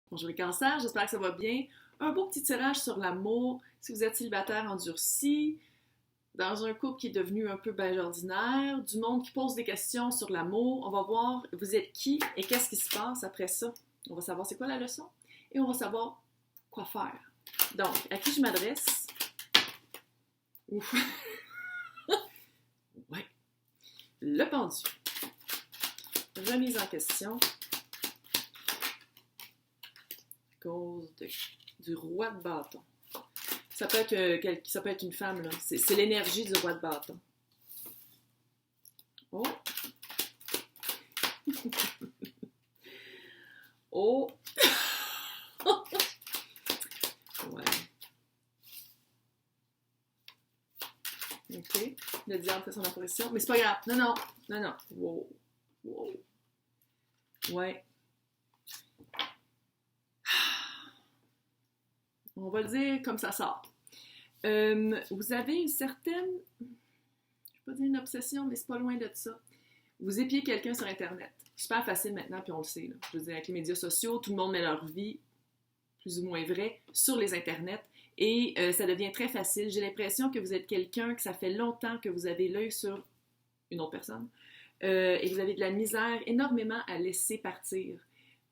Bonjour les cancers, j'espère que ça va bien. Un beau petit tirage sur l'amour. Si vous êtes célibataire endurci, dans un couple qui est devenu un peu beige ordinaire, du monde qui pose des questions sur l'amour, on va voir vous êtes qui et qu'est-ce qui se passe après ça. On va savoir c'est quoi la leçon et on va savoir quoi faire. Donc, à qui je m'adresse? Ouf! Ouais. Le pendu. Remise en question. Cause du roi de bâton. Ça peut être une femme, là. C'est l'énergie du roi de bâton. Oh! Oh! Ouais. OK. Le diable fait son apparition. Mais c'est pas grave. Non, non. Non, non. Wow. Wow. Ouais. On va le dire comme ça sort. Vous avez une certaine, je ne vais pas dire une obsession, mais c'est pas loin de ça. Vous épiez quelqu'un sur Internet. Super facile maintenant, puis on le sait. Là. Je veux dire, avec les médias sociaux, tout le monde met leur vie, plus ou moins vraie, sur les Internets. Et ça devient très facile. J'ai l'impression que vous êtes quelqu'un que ça fait longtemps que vous avez l'œil sur une autre personne. Et vous avez de la misère énormément à laisser partir.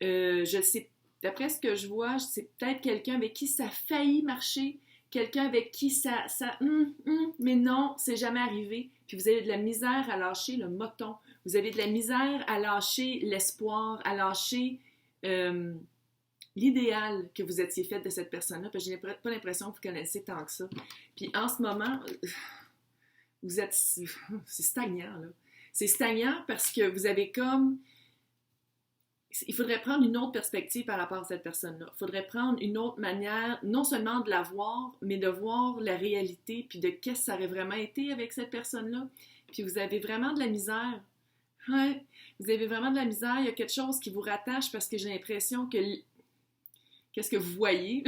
Je le sais. D'après ce que je vois, c'est peut-être quelqu'un avec qui ça a failli marcher, quelqu'un avec qui mais non, c'est jamais arrivé. Puis vous avez de la misère à lâcher le moton. Vous avez de la misère à lâcher l'espoir, à lâcher l'idéal que vous étiez fait de cette personne-là. Parce que je n'ai pas l'impression que vous connaissez tant que ça. Puis en ce moment, vous êtes... C'est stagnant, là. C'est stagnant parce que vous avez comme... Il faudrait prendre une autre perspective par rapport à cette personne-là. Il faudrait prendre une autre manière, non seulement de la voir, mais de voir la réalité, puis de qu'est-ce que ça aurait vraiment été avec cette personne-là. Puis vous avez vraiment de la misère. Ouais, vous avez vraiment de la misère. Il y a quelque chose qui vous rattache parce que j'ai l'impression que... Qu'est-ce que vous voyez?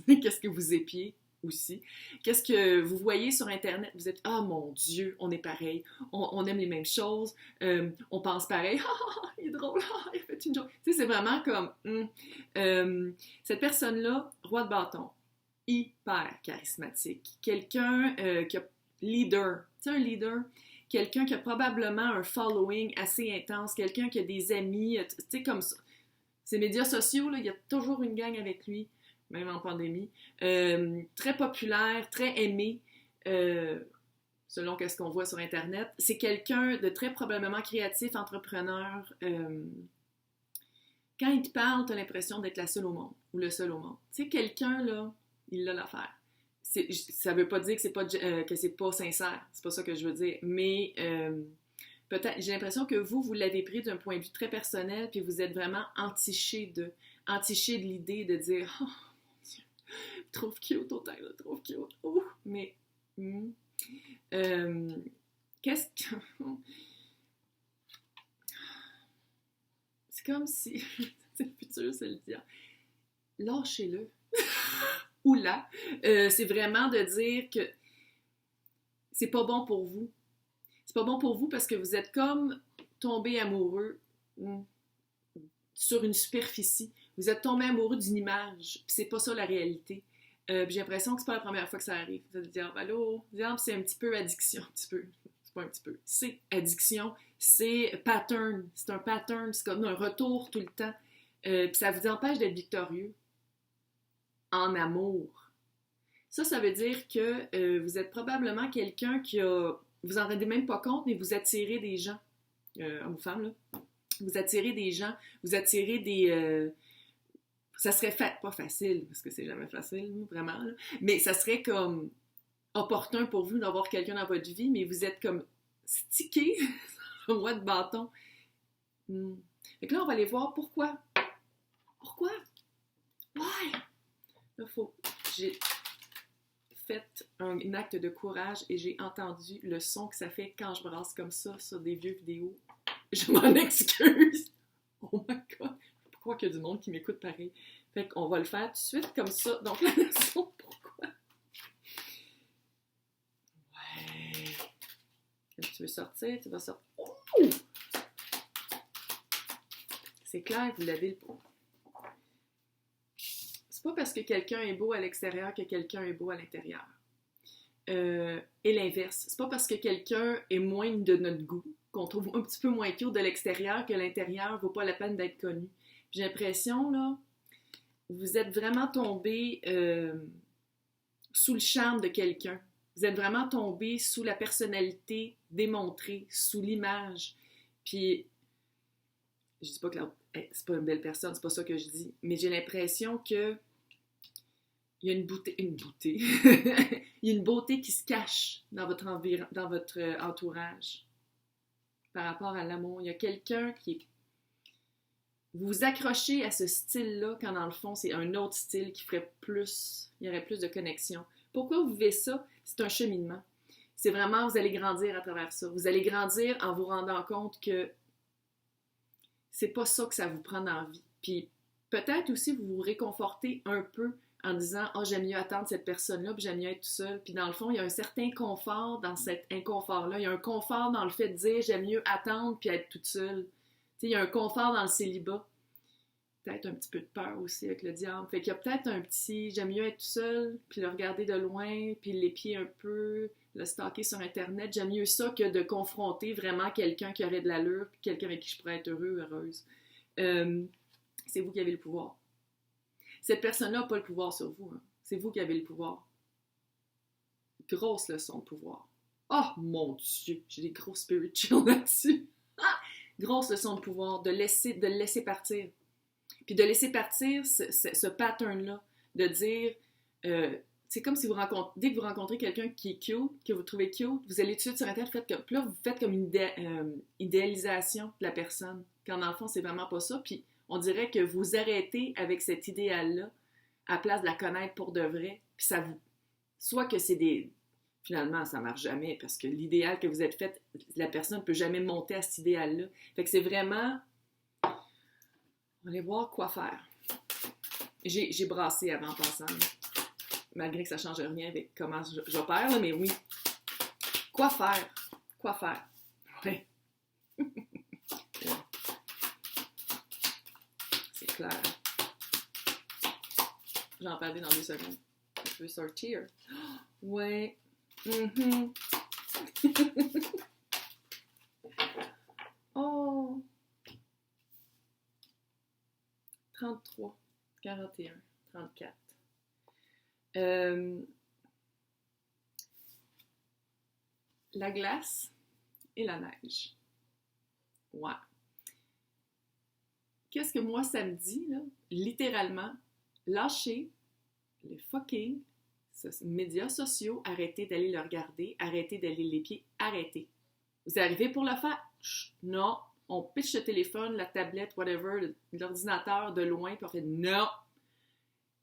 Qu'est-ce que vous épiez aussi? Qu'est-ce que vous voyez sur Internet? Vous êtes « Ah, mon Dieu, on est pareil. On aime les mêmes choses. On pense pareil. Ah, il est drôle. Ah, il a fait une joke. » Tu sais, c'est vraiment comme... cette personne-là, roi de bâton, hyper charismatique. Quelqu'un qui a... Leader. Tu sais, un leader? Quelqu'un qui a probablement un following assez intense. Quelqu'un qui a des amis. Tu sais, comme ça. Ces médias sociaux, là, il y a toujours une gang avec lui. Même en pandémie, très populaire, très aimé, selon ce qu'on voit sur Internet. C'est quelqu'un de très probablement créatif, entrepreneur. Quand il te parle, tu as l'impression d'être la seule au monde, ou le seul au monde. Tu sais, quelqu'un, là, il a l'affaire. Ça veut pas dire que c'est pas sincère, c'est pas ça que je veux dire, mais peut-être, j'ai l'impression que vous l'avez pris d'un point de vue très personnel, puis vous êtes vraiment entiché de l'idée de dire « Oh, trouve cute autant, là, trouve cute. » Oh, mais... qu'est-ce que... C'est comme si... c'est le futur, c'est le dire. Lâchez-le. Ou là. C'est vraiment de dire que c'est pas bon pour vous. C'est pas bon pour vous parce que vous êtes comme tombé amoureux sur une superficie. Vous êtes tombé amoureux d'une image, puis c'est pas ça la réalité. J'ai l'impression que c'est pas la première fois que ça arrive. Vous allez dire, allô, c'est un petit peu addiction, un petit peu. C'est pas un petit peu. C'est addiction, c'est pattern. C'est un pattern, c'est comme un retour tout le temps. Puis ça vous empêche d'être victorieux en amour. Ça veut dire que vous êtes probablement quelqu'un qui a... Vous en rendez même pas compte, mais vous attirez des gens. Hommes ou femmes, là. Vous attirez des gens, vous attirez des... ça serait pas facile, parce que c'est jamais facile, vraiment, là, mais ça serait comme opportun pour vous d'avoir quelqu'un dans votre vie, mais vous êtes comme stické, le roi de bâton. Fait que là, on va aller voir pourquoi. Pourquoi? Ouais! Là, j'ai fait un acte de courage et j'ai entendu le son que ça fait quand je brasse comme ça sur des vieux vidéos. Je m'en excuse! Oh my God! Pourquoi qu'il y a du monde qui m'écoute pareil? Fait qu'on va le faire tout de suite comme ça. Donc la leçon, pourquoi? Ouais! Quand tu veux sortir, tu vas sortir. Oh! C'est clair, vous l'avez le... C'est pas parce que quelqu'un est beau à l'extérieur que quelqu'un est beau à l'intérieur. Et l'inverse. C'est pas parce que quelqu'un est moins de notre goût, qu'on trouve un petit peu moins cute de l'extérieur, que l'intérieur vaut pas la peine d'être connu. J'ai l'impression, là, vous êtes vraiment tombé sous le charme de quelqu'un. Vous êtes vraiment tombé sous la personnalité démontrée, sous l'image. Puis, je dis pas que c'est pas une belle personne, c'est pas ça que je dis, mais j'ai l'impression que il y a une beauté, il y a une beauté qui se cache dans votre entourage par rapport à l'amour. Il y a quelqu'un qui est... Vous vous accrochez à ce style-là quand dans le fond, c'est un autre style qui ferait plus, il y aurait plus de connexion. Pourquoi vous vivez ça? C'est un cheminement. C'est vraiment, vous allez grandir à travers ça. Vous allez grandir en vous rendant compte que c'est pas ça que ça vous prend dans la vie. Puis peut-être aussi vous vous réconfortez un peu en disant « Ah, j'aime mieux attendre cette personne-là, puis j'aime mieux être tout seul. » Puis dans le fond, il y a un certain confort dans cet inconfort-là. Il y a un confort dans le fait de dire « J'aime mieux attendre puis être toute seule. » Il y a un confort dans le célibat. Peut-être un petit peu de peur aussi avec le diable. Fait qu'il y a peut-être un petit « J'aime mieux être tout seul, puis le regarder de loin, puis l'épier un peu, le stalker sur Internet. J'aime mieux ça que de confronter vraiment quelqu'un qui aurait de l'allure, puis quelqu'un avec qui je pourrais être heureux ou heureuse. » C'est vous qui avez le pouvoir. Cette personne-là n'a pas le pouvoir sur vous. Hein. C'est vous qui avez le pouvoir. Grosse leçon de pouvoir. Oh mon Dieu, j'ai des gros spirituals là-dessus. Ah! Grosse leçon de pouvoir, de le laisser partir. Puis de laisser partir ce pattern-là, de dire, c'est comme si dès que vous rencontrez quelqu'un qui est cute, que vous trouvez cute, vous allez tout de suite sur Internet, puis là, vous faites comme une idéalisation de la personne, quand dans le fond, c'est vraiment pas ça, puis on dirait que vous arrêtez avec cet idéal-là, à place de la connaître pour de vrai, puis ça vous... Soit que c'est des... Finalement, ça marche jamais, parce que l'idéal que vous êtes fait, la personne ne peut jamais monter à cet idéal-là. Fait que c'est vraiment... On va aller voir quoi faire. J'ai brassé avant passant, malgré que ça ne change rien avec comment j'opère, là, mais oui. Quoi faire? Quoi faire? Ouais. C'est clair. J'en parler dans 2 secondes. Je veux sortir. Ouais. Mm-hmm. Oh! 33, 41, 34. La glace et la neige. Ouais. Qu'est-ce que moi, ça me dit, là? Littéralement, lâchez les fucking médias sociaux, arrêtez d'aller le regarder, arrêtez d'aller l'épier, arrêtez. Vous arrivez pour le faire? Non. On pitche le téléphone, la tablette, whatever, l'ordinateur de loin, puis on fait non.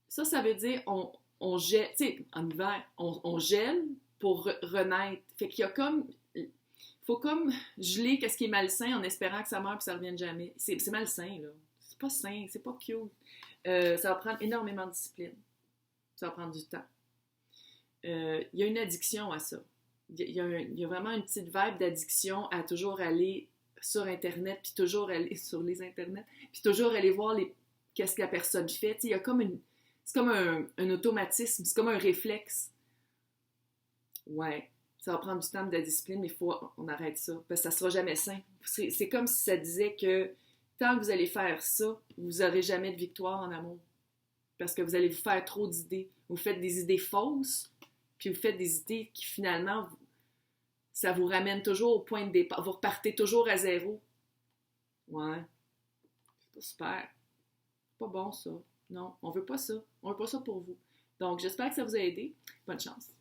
Ça veut dire on gèle, tu sais, en hiver, on gèle pour renaître. Fait qu'il y a comme, il faut comme geler qu'est-ce qui est malsain en espérant que ça meure puis ça ne revienne jamais. C'est malsain, là. C'est pas sain, c'est pas cute. Ça va prendre énormément de discipline. Ça va prendre du temps. Il y a une addiction à ça. Il y a vraiment une petite vibe d'addiction à toujours aller sur Internet, puis toujours aller sur les Internets, puis toujours aller voir qu'est-ce que la personne fait. T'sais, il y a comme c'est comme un automatisme, c'est comme un réflexe. Ouais, ça va prendre du temps de la discipline, mais il faut on arrête ça, parce que ça sera jamais sain. C'est comme si ça disait que tant que vous allez faire ça, vous n'aurez jamais de victoire en amour. Parce que vous allez vous faire trop d'idées. Vous faites des idées fausses, puis vous faites des idées qui finalement... Ça vous ramène toujours au point de départ. Vous repartez toujours à zéro. Ouais. C'est pas super. C'est pas bon, ça. Non, on veut pas ça. On veut pas ça pour vous. Donc, j'espère que ça vous a aidé. Bonne chance.